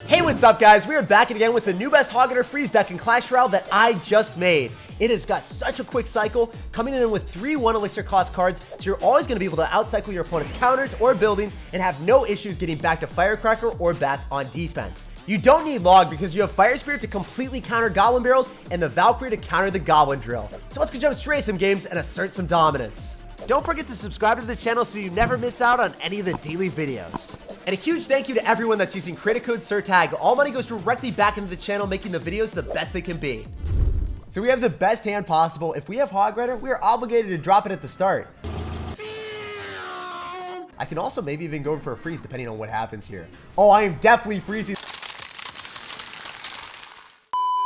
Hey, what's up guys? We are back again with the new best Hog freeze deck in Clash Royale that I just made. It has got such a quick cycle, coming in with 3 1 elixir cost cards, so you're always going to be able to outcycle your opponent's counters or buildings and have no issues getting back to Firecracker or bats on defense. You don't need Log because you have Fire Spirit to completely counter Goblin Barrels and the Valkyrie to counter the Goblin Drill. So let's go jump straight some games and assert some dominance. Don't forget to subscribe to the channel so you never miss out on any of the daily videos. And a huge thank you to everyone that's using credit code SirTag. All money goes directly back into the channel, making the videos the best they can be. So we have the best hand possible. If we have Hog Rider, we are obligated to drop it at the start. I can also maybe even go for a freeze depending on what happens here. Oh, I am definitely freezing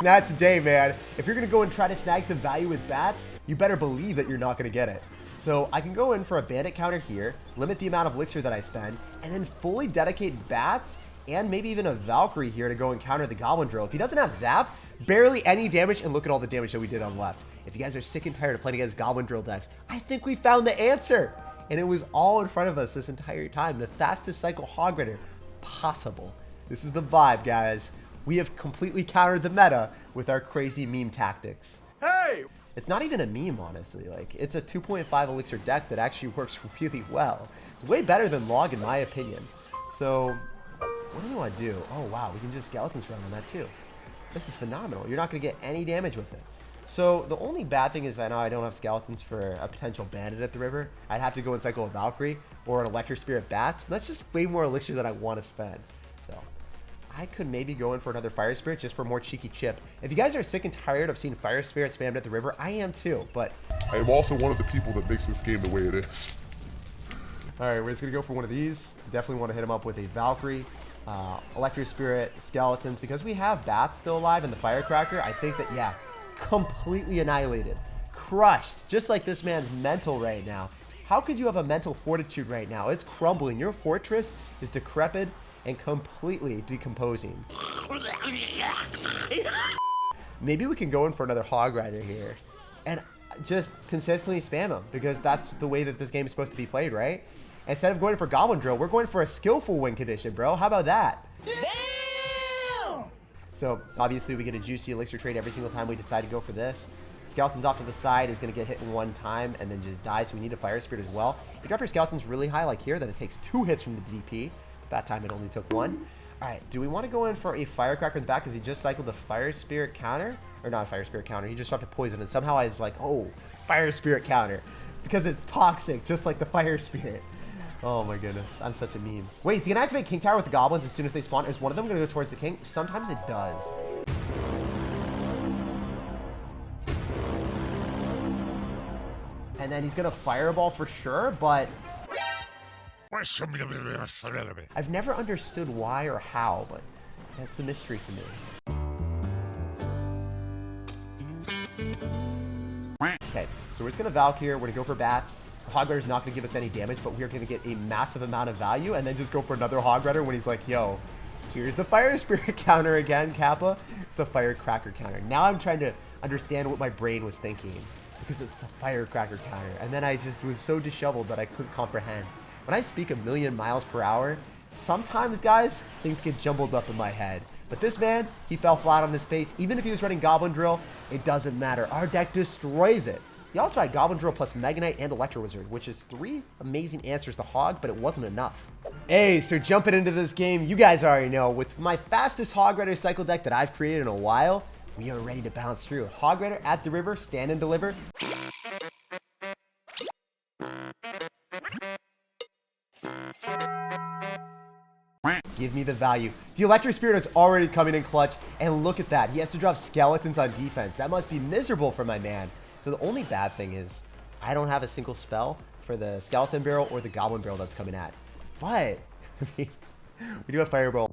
that today, man. If you're going to go and try to snag some value with bats, you better believe that you're not going to get it. So I can go in for a bandit counter here, limit the amount of elixir that I spend, and then fully dedicate bats and maybe even a Valkyrie here to go and counter the Goblin Drill. If he doesn't have zap, barely any damage, and look at all the damage that we did on left. If you guys are sick and tired of playing against Goblin Drill decks, I think we found the answer. And it was all in front of us this entire time. The fastest cycle Hog Rider possible. This is the vibe, guys. We have completely countered the meta with our crazy meme tactics. Hey! It's not even a meme, honestly. Like, it's a 2.5 elixir deck that actually works really well. It's way better than Log, in my opinion. So, what do you want to do? Oh, wow, we can just Skeletons run on that, too. This is phenomenal. You're not going to get any damage with it. So, the only bad thing is I know I don't have Skeletons for a potential bandit at the river. I'd have to go and cycle a Valkyrie or an Electric Spirit Bats. And that's just way more elixir than I want to spend. So, I could maybe go in for another Fire Spirit just for more cheeky chip. If you guys are sick and tired of seeing Fire Spirit spammed at the river, I am too, but I am also one of the people that makes this game the way it is. Alright, we're just going to go for one of these. Definitely want to hit him up with a Valkyrie, Electric Spirit, Skeletons. Because we have Bats still alive in the Firecracker, I think that, yeah, completely annihilated. Crushed. Just like this man's mental right now. How could you have a mental fortitude right now? It's crumbling. Your fortress is decrepit and completely decomposing. Maybe we can go in for another Hog Rider here and just consistently spam him, because that's the way that this game is supposed to be played, right? Instead of going for Goblin Drill, we're going for a skillful win condition, bro. How about that? Damn! So obviously we get a juicy elixir trade every single time we decide to go for this. Skeletons off to the side is going to get hit in one time and then just die, so we need a Fire Spirit as well. If you drop your Skeletons really high like here, then it takes 2 hits from the DP. That time it only took 1. All right, do we want to go in for a Firecracker in the back because he just cycled the Fire Spirit counter? Or not a Fire Spirit counter, he just dropped a poison, and somehow I was like, oh, Fire Spirit counter. Because it's toxic, just like the Fire Spirit. Oh my goodness, I'm such a meme. Wait, is he going to activate King Tower with the Goblins as soon as they spawn? Is one of them going to go towards the King? Sometimes it does. And then he's going to Fireball for sure, but I've never understood why or how, but that's a mystery for me. Okay, so we're just going to Valk here. We're going to go for Bats. Hog Rider is not going to give us any damage, but we are going to get a massive amount of value, and then just go for another Hog Rider when he's like, yo, here's the Fire Spirit counter again, Kappa. It's the Firecracker counter. Now I'm trying to understand what my brain was thinking, because it's the Firecracker counter. And then I just was so disheveled that I couldn't comprehend. When I speak a million miles per hour, sometimes, guys, things get jumbled up in my head. But this man, he fell flat on his face. Even if he was running Goblin Drill, it doesn't matter. Our deck destroys it. He also had Goblin Drill plus Mega Knight and Electro Wizard, which is 3 amazing answers to Hog, but it wasn't enough. Hey, so jumping into this game, you guys already know, with my fastest Hog Rider cycle deck that I've created in a while, we are ready to bounce through. Hog Rider at the river, stand and deliver. Give me the value. The Electric Spirit is already coming in clutch, and look at that. He has to drop Skeletons on defense. That must be miserable for my man. So the only bad thing is I don't have a single spell for the Skeleton Barrel or the Goblin Barrel that's coming at. But we do have Fireball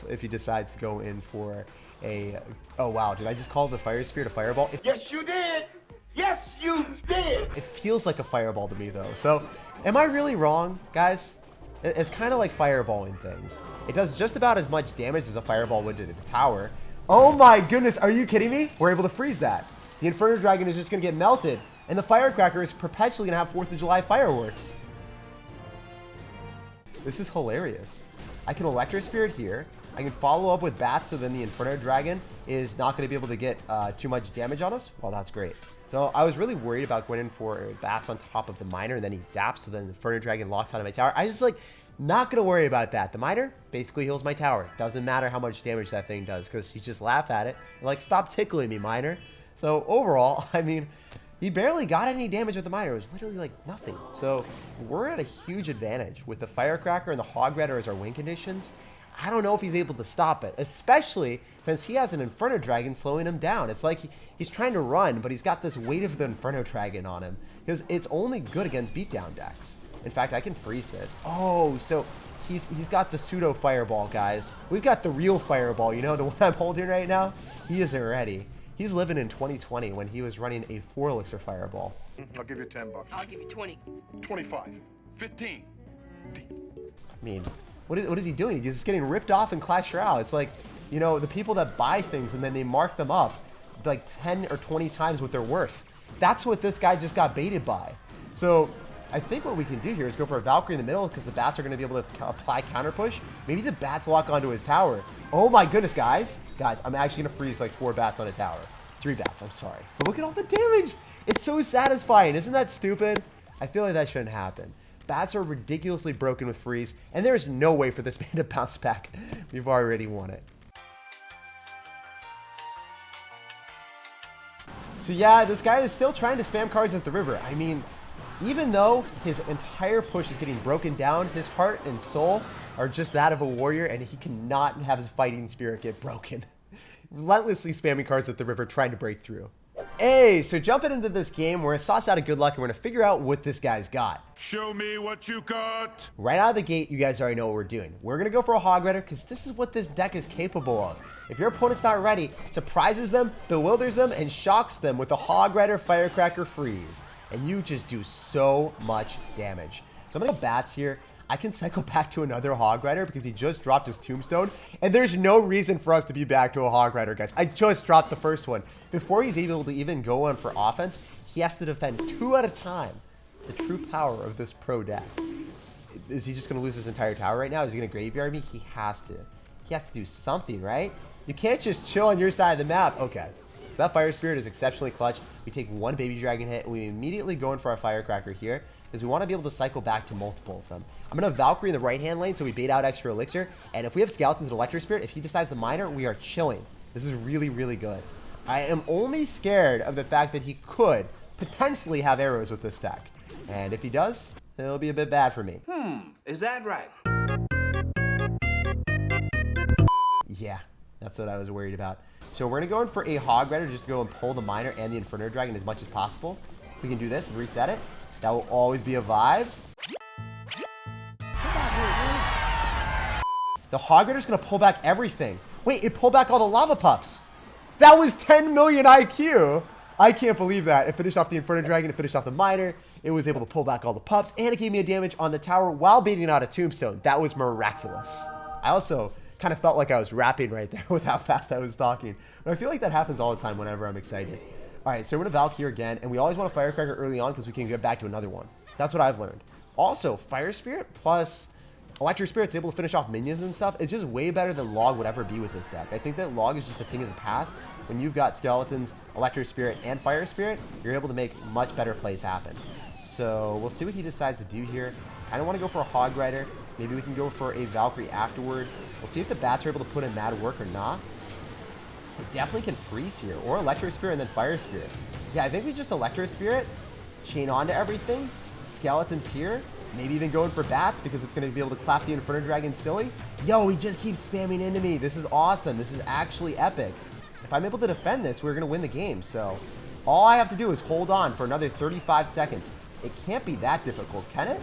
if he decides to go in for a... Oh, wow. Did I just call the Fire Spirit a Fireball? Yes, you did. Yes, you did. It feels like a Fireball to me, though. So am I really wrong, guys? It's kind of like fireballing things. It does just about as much damage as a Fireball would to the tower. Oh my goodness, are you kidding me? We're able to freeze that. The Inferno Dragon is just going to get melted, and the Firecracker is perpetually going to have 4th of July fireworks. This is hilarious. I can Electro Spirit here. I can follow up with bats, so then the Inferno Dragon is not going to be able to get too much damage on us. Well, that's great. So I was really worried about going in for bats on top of the miner, and then he zaps, so then the Inferno Dragon locks out of my tower. I just like not going to worry about that. The miner basically heals my tower. Doesn't matter how much damage that thing does, because you just laugh at it and like, stop tickling me, miner. So overall, I mean, he barely got any damage with the miner. It was literally like nothing. So we're at a huge advantage with the Firecracker and the Hog Rider as our win conditions. I don't know if he's able to stop it, especially since he has an Inferno Dragon slowing him down. It's like he's trying to run, but he's got this weight of the Inferno Dragon on him, because it's only good against beatdown decks. In fact, I can freeze this. Oh, so he's got the pseudo Fireball, guys. We've got the real Fireball, you know, the one I'm holding right now. He isn't ready. He's living in 2020 when he was running a 4 Elixir Fireball. I'll give you 10 bucks. I'll give you 20. 25. 15. I mean, what is he doing? He's just getting ripped off in Clash Royale. It's like, you know, the people that buy things and then they mark them up like 10 or 20 times what they're worth. That's what this guy just got baited by. So I think what we can do here is go for a Valkyrie in the middle, because the bats are going to be able to apply counter push. Maybe the bats lock onto his tower. Oh my goodness, guys. Guys, I'm actually going to freeze like 4 bats on a tower. 3 bats, I'm sorry. But look at all the damage. It's so satisfying. Isn't that stupid? I feel like that shouldn't happen. Bats are ridiculously broken with freeze, and there's no way for this man to bounce back. We've already won it. So yeah, this guy is still trying to spam cards at the river. I mean, even though his entire push is getting broken down, his heart and soul are just that of a warrior, and he cannot have his fighting spirit get broken. Relentlessly spamming cards at the river, trying to break through. Hey, so jumping into this game, we're gonna sauce out a good luck, and we're gonna figure out what this guy's got. Show me what you got. Right out of the gate, you guys already know what we're doing. We're gonna go for a Hog Rider, because this is what this deck is capable of. If your opponent's not ready, it surprises them, bewilders them, and shocks them with a Hog Rider Firecracker freeze. And you just do so much damage. So I'm gonna go bats here. I can cycle back to another Hog Rider because he just dropped his Tombstone, and there's no reason for us to be back to a Hog Rider, guys. I just dropped the first one. Before he's able to even go on for offense, he has to defend 2 at a time. The true power of this pro deck. Is he just gonna lose his entire tower right now? Is he gonna graveyard me? He has to. He has to do something, right? You can't just chill on your side of the map. Okay. So that Fire Spirit is exceptionally clutch. We take 1 Baby Dragon hit, and we immediately go in for our Firecracker here, because we want to be able to cycle back to multiple of them. I'm going to Valkyrie in the right-hand lane, so we bait out extra Elixir. And if we have Skeletons and Electro Spirit, if he decides to miner, we are chilling. This is really, really good. I am only scared of the fact that he could potentially have arrows with this deck. And if he does, it'll be a bit bad for me. Is that right? Yeah, that's what I was worried about. So we're going to go in for a Hog Rider just to go and pull the miner and the Inferno Dragon as much as possible. We can do this and reset it. That will always be a vibe. The Hog Rider's going to pull back everything. Wait, it pulled back all the Lava Pups. That was 10 million IQ. I can't believe that. It finished off the Inferno Dragon. It finished off the miner. It was able to pull back all the pups. And it gave me a damage on the tower while beating out a Tombstone. That was miraculous. I also kind of felt like I was rapping right there with how fast I was talking. But I feel like that happens all the time whenever I'm excited. All right, so we're going to Valk here again. And we always want a Firecracker early on because we can get back to another one. That's what I've learned. Also, Fire Spirit plus Electro Spirit's able to finish off minions and stuff. It's just way better than Log would ever be with this deck. I think that Log is just a thing of the past. When you've got Skeletons, Electro Spirit, and Fire Spirit, you're able to make much better plays happen. So we'll see what he decides to do here. I don't want to go for a Hog Rider. Maybe we can go for a Valkyrie afterward. We'll see if the bats are able to put in mad work or not. We definitely can freeze here, or Electro Spirit and then Fire Spirit. Yeah, I think we just Electro Spirit, chain onto everything. Skeletons here. Maybe even going for bats because it's going to be able to clap the Inferno Dragon silly. Yo, he just keeps spamming into me. This is awesome. This is actually epic. If I'm able to defend this, we're going to win the game. So all I have to do is hold on for another 35 seconds. It can't be that difficult, can it?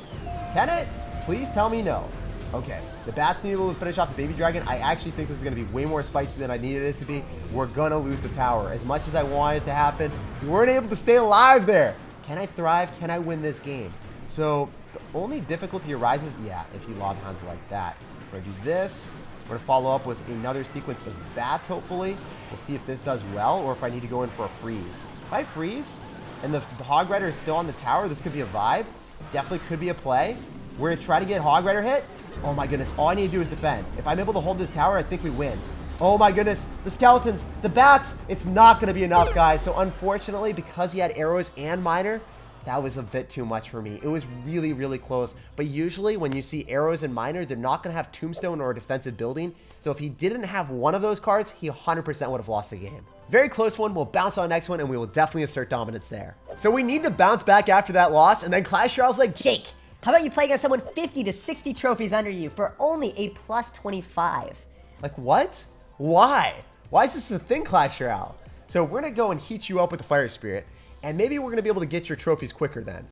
Can it? Please tell me no. Okay, the bats need to finish off the Baby Dragon. I actually think this is going to be way more spicy than I needed it to be. We're going to lose the tower. As much as I want it to happen, we weren't able to stay alive there. Can I thrive? Can I win this game? So the only difficulty arises, yeah, if he lob hounds like that. We're going to do this. We're going to follow up with another sequence of bats, hopefully. We'll see if this does well or if I need to go in for a freeze. If I freeze and the Hog Rider is still on the tower, this could be a vibe. Definitely could be a play. We're going to try to get Hog Rider hit. Oh my goodness, all I need to do is defend. If I'm able to hold this tower, I think we win. Oh my goodness, the skeletons, the bats, it's not going to be enough, guys. So unfortunately, because he had arrows and miner, that was a bit too much for me. It was really, really close. But usually when you see arrows and miner, they're not going to have tombstone or a defensive building. So if he didn't have one of those cards, he 100% would have lost the game. Very close one. We'll bounce on the next one, and we will definitely assert dominance there. So we need to bounce back after that loss, and then Clash Royale's like, Jake, how about you play against someone 50 to 60 trophies under you for only a plus 25? like, what? Why? Why is this a thing, Clash Royale? So we're going to go and heat you up with the Fire Spirit, and maybe we're going to be able to get your trophies quicker then.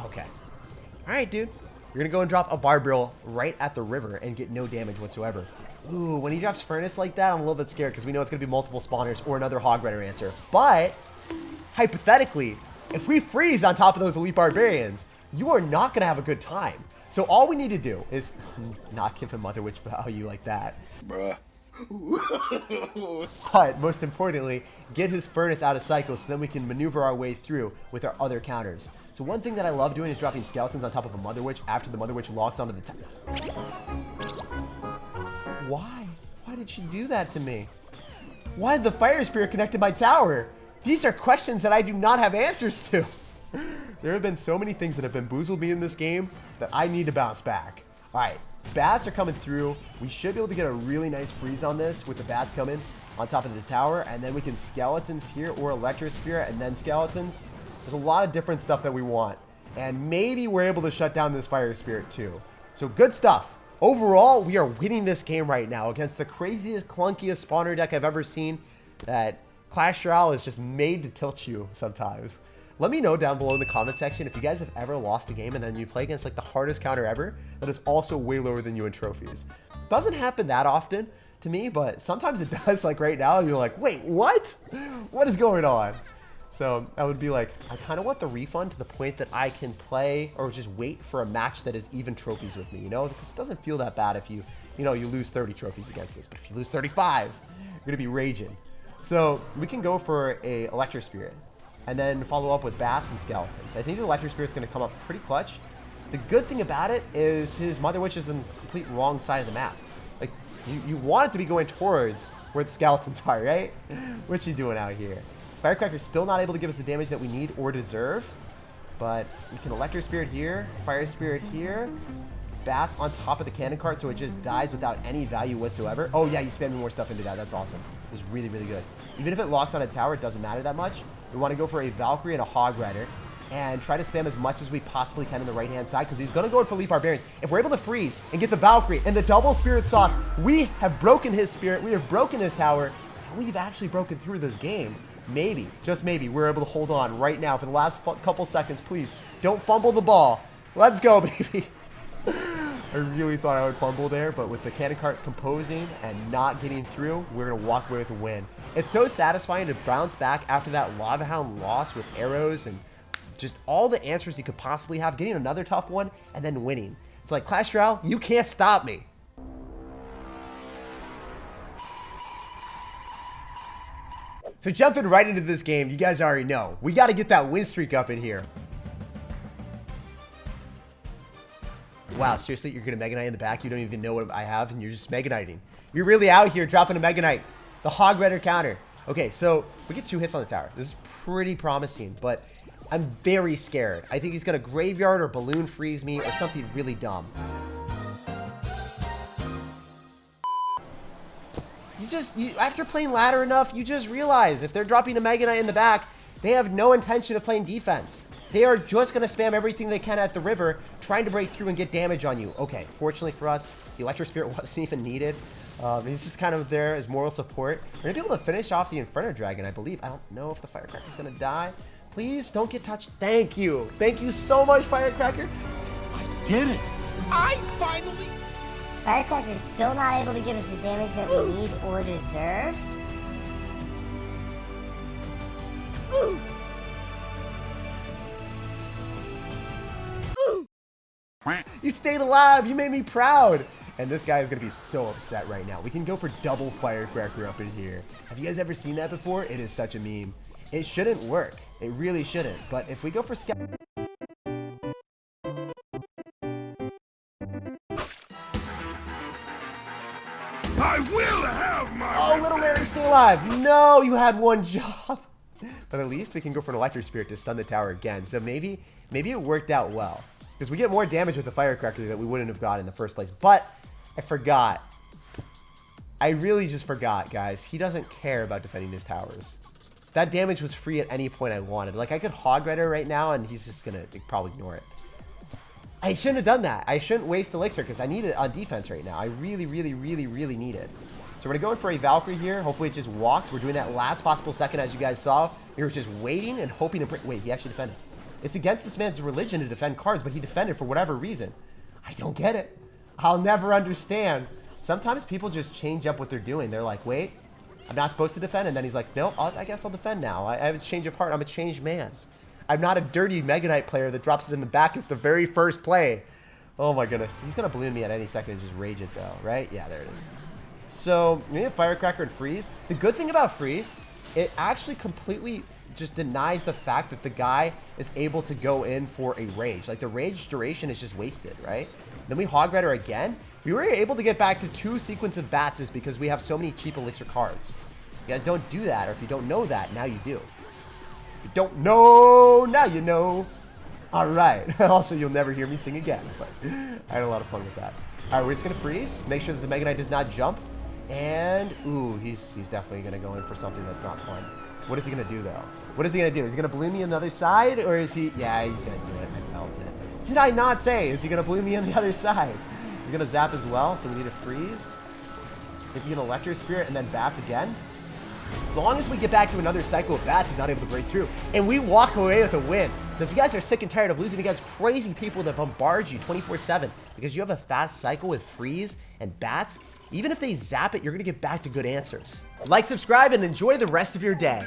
Okay. All right, dude. You're going to go and drop a Barbarrel right at the river and get no damage whatsoever. Ooh, when he drops Furnace like that, I'm a little bit scared because we know it's going to be multiple spawners or another Hog Rider answer. But, hypothetically, if we freeze on top of those Elite Barbarians, you are not going to have a good time. So all we need to do is not give him Mother Witch value like that. Bruh. But most importantly, get his Furnace out of cycle so then we can maneuver our way through with our other counters. So one thing that I love doing is dropping skeletons on top of a Mother Witch after the Mother Witch locks onto the Why? Why did she do that to me? Why did the Fire Spirit connect to my tower? These are questions that I do not have answers to. There have been so many things that have bamboozled me in this game that I need to bounce back. All right, bats are coming through. We should be able to get a really nice freeze on this with the bats coming on top of the tower, and then we can skeletons here or Electrosphere and then skeletons. There's a lot of different stuff that we want, and maybe we're able to shut down this Fire Spirit too. So good stuff. Overall, we are winning this game right now against the craziest, clunkiest spawner deck I've ever seen that Clash Royale is just made to tilt you sometimes. Let me know down below in the comment section if you guys have ever lost a game and then you play against like the hardest counter ever that is also way lower than you in trophies. Doesn't happen that often to me, but sometimes it does. Like right now, you're like, wait, what? What is going on? So I would be like, I kind of want the refund to the point that I can play or just wait for a match that is even trophies with me, you know? Because it doesn't feel that bad if you lose 30 trophies against this. But if you lose 35, you're going to be raging. So we can go for a Electro Spirit and then follow up with bats and skeletons. I think the Electro Spirit's going to come up pretty clutch. The good thing about it is his Mother Witch is in the complete wrong side of the map. Like, you want it to be going towards where the skeletons are, right? What you doing out here? Firecracker's still not able to give us the damage that we need or deserve, but we can Electro Spirit here, Fire Spirit here, bats on top of the cannon cart so it just dies without any value whatsoever. Oh yeah, you spam more stuff into that. That's awesome. It's really, really good. Even if it locks on a tower, it doesn't matter that much. We want to go for a Valkyrie and a Hog Rider and try to spam as much as we possibly can on the right-hand side because he's going to go for Elite Barbarians. If we're able to freeze and get the Valkyrie and the double Spirit Sauce, we have broken his Spirit, we have broken his tower, and we've actually broken through this game. Maybe, just maybe, we're able to hold on right now for the last couple seconds. Please, don't fumble the ball. Let's go, baby. I really thought I would fumble there, but with the cannon cart composing and not getting through, we're going to walk away with a win. It's so satisfying to bounce back after that Lava Hound loss with arrows and just all the answers you could possibly have, getting another tough one, and then winning. It's like, Clash Royale, you can't stop me. So jumping right into this game, you guys already know, we got to get that win streak up in here. Wow, seriously, you're going to Mega Knight in the back? You don't even know what I have, and you're just Mega Knighting. You're really out here dropping a Mega Knight. The Hog Rider counter. Okay, so we get 2 hits on the tower. This is pretty promising, but I'm very scared. I think he's going to Graveyard or Balloon Freeze me or something really dumb. After playing ladder enough, you just realize if they're dropping a Mega Knight in the back, they have no intention of playing defense. They are just going to spam everything they can at the river, trying to break through and get damage on you. Okay, fortunately for us, the Electro Spirit wasn't even needed. He's just kind of there as moral support. We're going to be able to finish off the Inferno Dragon, I believe. I don't know if the Firecracker's going to die. Please don't get touched. Thank you. Thank you so much, Firecracker. I did it. I finally... Firecracker's still not able to give us the damage that we need or deserve. You stayed alive. You made me proud. And this guy is going to be so upset right now. We can go for double Firecracker up in here. Have you guys ever seen that before? It is such a meme. It shouldn't work. It really shouldn't. But if we go for scout... I will have my... Oh, little Larry, stay alive. No, you had one job. But at least we can go for an Electric Spirit to stun the tower again. So maybe it worked out well. Because we get more damage with the Firecracker that we wouldn't have got in the first place. But I forgot. I really just forgot, guys. He doesn't care about defending his towers. That damage was free at any point I wanted. Like, I could hog Rider right now, and he's just going to probably ignore it. I shouldn't have done that. I shouldn't waste Elixir, because I need it on defense right now. I really, really, really, really need it. So we're going to go in for a Valkyrie here. Hopefully it just walks. We're doing that last possible second, as you guys saw. We were just waiting and hoping to break. Wait, he actually defended. It's against this man's religion to defend cards, but he defended for whatever reason. I don't get it. I'll never understand. Sometimes people just change up what they're doing. They're like, wait, I'm not supposed to defend. And then he's like, no, I guess I'll defend now. I have a change of heart. I'm a changed man. I'm not a dirty Mega Knight player that drops it in the back as the very first play. Oh my goodness. He's going to balloon me at any second and just rage it though, right? Yeah, there it is. So we have Firecracker and Freeze. The good thing about Freeze, it actually completely just denies the fact that the guy is able to go in for a rage. Like the rage duration is just wasted, right? Then we Hog Rider again. We were able to get back to 2 sequence of Batses because we have so many cheap Elixir cards. You guys don't do that, or if you don't know that, now you do. If you don't know, now you know. All right. Also, you'll never hear me sing again, but I had a lot of fun with that. All right, we're just going to freeze. Make sure that the Mega Knight does not jump. And, ooh, he's definitely going to go in for something that's not fun. What is he going to do, though? What is he going to do? Is he going to balloon me on the other side, or is he... Yeah, he's going to do it. I felt it. Did I not say? Is he going to balloon me on the other side? He's going to zap as well, so we need to freeze. Maybe an Electric Spirit and then Bats again. As long as we get back to another cycle of Bats, he's not able to break through. And we walk away with a win. So if you guys are sick and tired of losing against crazy people that bombard you 24/7 because you have a fast cycle with Freeze and Bats, even if they zap it, you're going to get back to good answers. Like, subscribe, and enjoy the rest of your day.